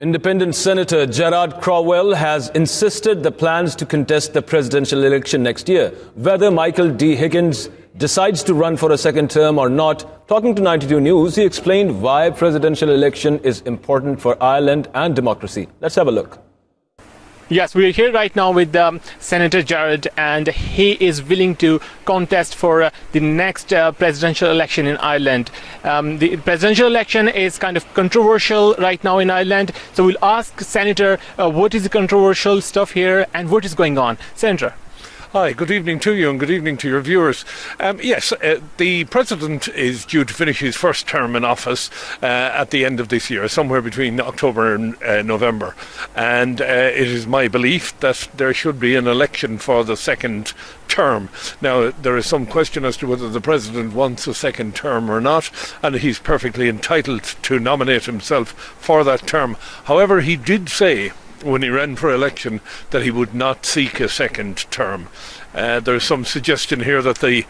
Independent Senator Gerard Craughwell has insisted the plans to contest the presidential election next year. Whether Michael D. Higgins decides to run for a second term or not, talking to 92 News, he explained why presidential election is important for Ireland and democracy. Let's have a look. Yes, we are here right now with Senator Gerard, and he is willing to contest for the next presidential election in Ireland. The presidential election is kind of controversial right now in Ireland, so we'll ask Senator what is the controversial stuff here and what is going on. Senator. Hi, good evening to you and good evening to your viewers. Yes, the President is due to finish his first term in office at the end of this year, somewhere between October and November. And it is my belief that there should be an election for the second term. Now, there is some question as to whether the President wants a second term or not, and he's perfectly entitled to nominate himself for that term. However, he did say when he ran for election that he would not seek a second term. There's some suggestion here that the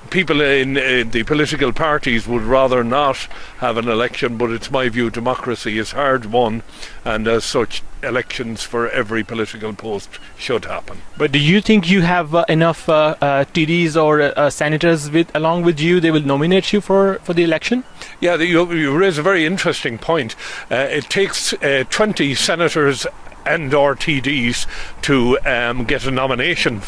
people in the political parties would rather not have an election, but it's my view democracy is hard won, and as such elections for every political post should happen. But do you think you have enough TDs or senators along with you? They will nominate you for the election? Yeah, you raise a very interesting point. It takes 20 senators and or TDs to get a nomination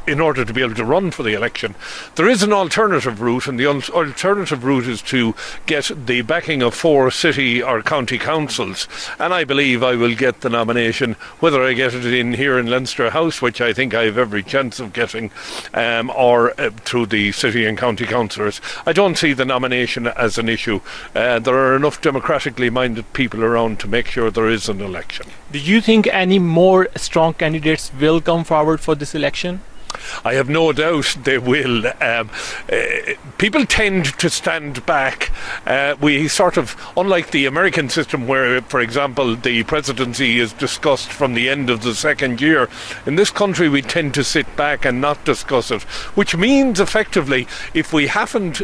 in order to be able to run for the election. There is an alternative route, and the alternative route is to get the backing of 4 city or county councils, and I believe I will get the nomination, whether I get it in here in Leinster House, which I think I have every chance of getting, or through the city and county councillors. I don't see the nomination as an issue. There are enough democratically minded people around to make sure there is an election. Do you think any more strong candidates will come forward for this election? I have no doubt they will. People tend to stand back. We sort of, unlike the American system where, for example, the presidency is discussed from the end of the second year, in this country we tend to sit back and not discuss it, which means effectively if we haven't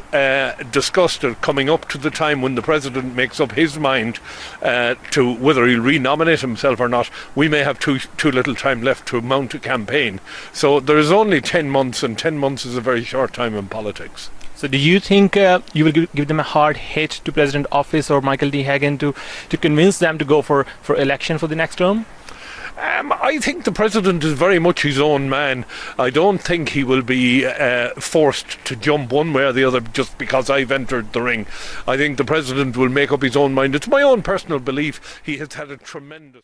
discussed it coming up to the time when the president makes up his mind to whether he'll renominate himself or not, we may have too little time left to mount a campaign. So there is only 10 months, and 10 months is a very short time in politics. So do you think you will give them a hard hit to President office or Michael D. Higgins to convince them to go for election for the next term? I think the President is very much his own man. I don't think he will be forced to jump one way or the other just because I've entered the ring. I think the President will make up his own mind. It's my own personal belief. He has had a tremendous